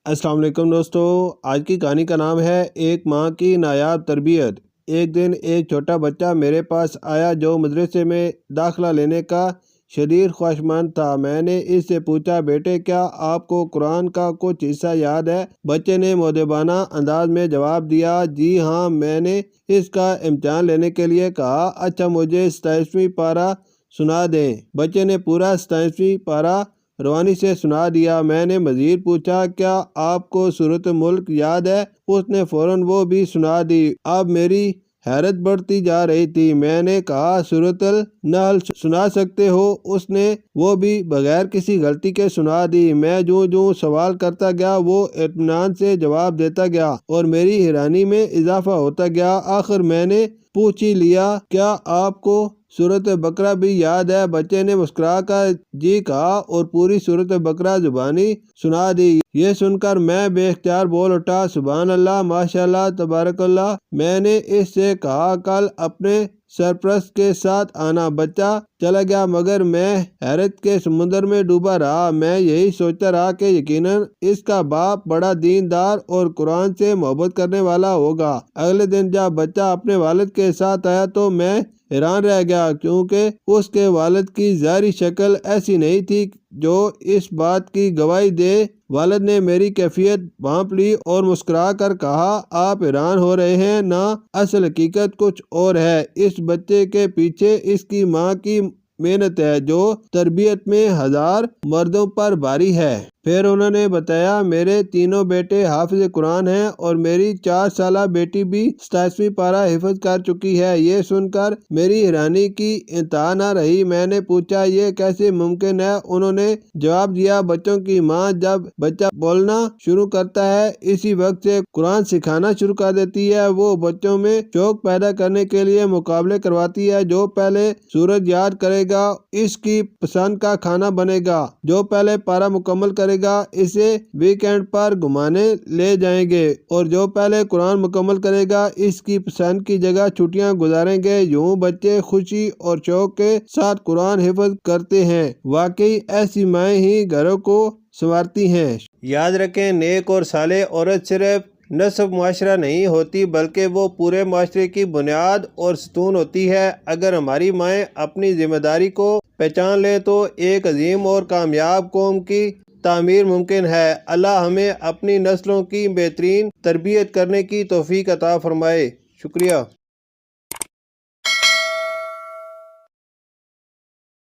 السلام علیکم دوستو، آج کی کہانی کا نام ہے ایک ماں کی نایاب تربیت۔ ایک دن ایک چھوٹا بچہ میرے پاس آیا جو مدرسے میں داخلہ لینے کا شدید خواہشمند تھا۔ میں نے اس سے پوچھا، بیٹے کیا آپ کو قرآن کا کچھ حصہ یاد ہے؟ بچے نے مؤدبانہ انداز میں جواب دیا، جی ہاں، میں نے اس کا امتحان لینے کے لیے کہا۔ اچھا، مجھے 27واں پارہ سنا دیں۔ بچے نے پورا 27واں پارہ روانی سے سنا دیا۔ میں نے مزید پوچھا، کیا آپ کو سورۃ ملک یاد ہے؟ اس نے فوراً وہ بھی سنا دی۔ اب میری حیرت بڑھتی جا رہی تھی۔ میں نے کہا، سورۃ النحل سنا سکتے ہو؟ اس نے وہ بھی بغیر کسی غلطی کے سنا دی۔ میں جوں سوال کرتا گیا وہ اطمینان سے جواب دیتا گیا اور میری حیرانی میں اضافہ ہوتا گیا۔ آخر میں نے پوچھ ہی لیا، کیا آپ کو سورۃ بقرہ بھی یاد ہے؟ بچے نے مسکرا کر جی کہا اور پوری سورۃ بقرہ زبانی سنا دی۔ یہ سن کر میں بے اختیار بول اٹھا، سبحان اللہ، ماشاء اللہ، تبارک اللہ۔ میں نے اس سے کہا، کل اپنے سرپرست کے ساتھ آنا۔ بچہ چلا گیا مگر میں حیرت کے سمندر میں ڈوبا رہا۔ میں یہی سوچتا رہا کہ یقیناً اس کا باپ بڑا دیندار اور قرآن سے محبت کرنے والا ہوگا۔ اگلے دن جب بچہ اپنے والد کے ساتھ آیا تو میں حیران رہ گیا، کیونکہ اس کے والد کی ظاہری شکل ایسی نہیں تھی جو اس بات کی گواہی دے۔ والد نے میری کیفیت بھانپ لی اور مسکرا کر کہا، آپ حیران ہو رہے ہیں نا، اصل حقیقت کچھ اور ہے۔ اس بچے کے پیچھے اس کی ماں کی محنت ہے جو تربیت میں ہزار مردوں پر بھاری ہے۔ پھر انہوں نے بتایا، میرے تینوں بیٹے حافظ قرآن ہیں اور میری 4 سالہ بیٹی بھی 27واں پارہ حفظ کر چکی ہے۔ یہ سن کر میری حیرانی کی انتہا نہ رہی۔ میں نے پوچھا، یہ کیسے ممکن ہے؟ انہوں نے جواب دیا، بچوں کی ماں جب بچہ بولنا شروع کرتا ہے اسی وقت سے قرآن سکھانا شروع کر دیتی ہے۔ وہ بچوں میں شوق پیدا کرنے کے لیے مقابلے کرواتی ہے۔ جو پہلے سورت یاد کرے گا اس کی پسند کا کھانا بنے گا، جو پہلے پارہ مکمل کرے گا اسے ویکینڈ پر گھمانے لے جائیں گے، اور جو پہلے قرآن مکمل کرے گا اس کی پسند کی جگہ چھٹیاں گزاریں گے۔ یوں بچے خوشی اور شوق کے ساتھ قرآن حفظ کرتے ہیں۔ واقعی ایسی مائیں ہی گھروں کو سنوارتی ہیں۔ یاد رکھیں، نیک اور صالح عورت صرف نصف معاشرہ نہیں ہوتی بلکہ وہ پورے معاشرے کی بنیاد اور ستون ہوتی ہے۔ اگر ہماری مائیں اپنی ذمہ داری کو پہچان لیں تو ایک عظیم اور کامیاب قوم کی تعمیر ممکن ہے۔ اللہ ہمیں اپنی نسلوں کی بہترین تربیت کرنے کی توفیق عطا فرمائے۔ شکریہ۔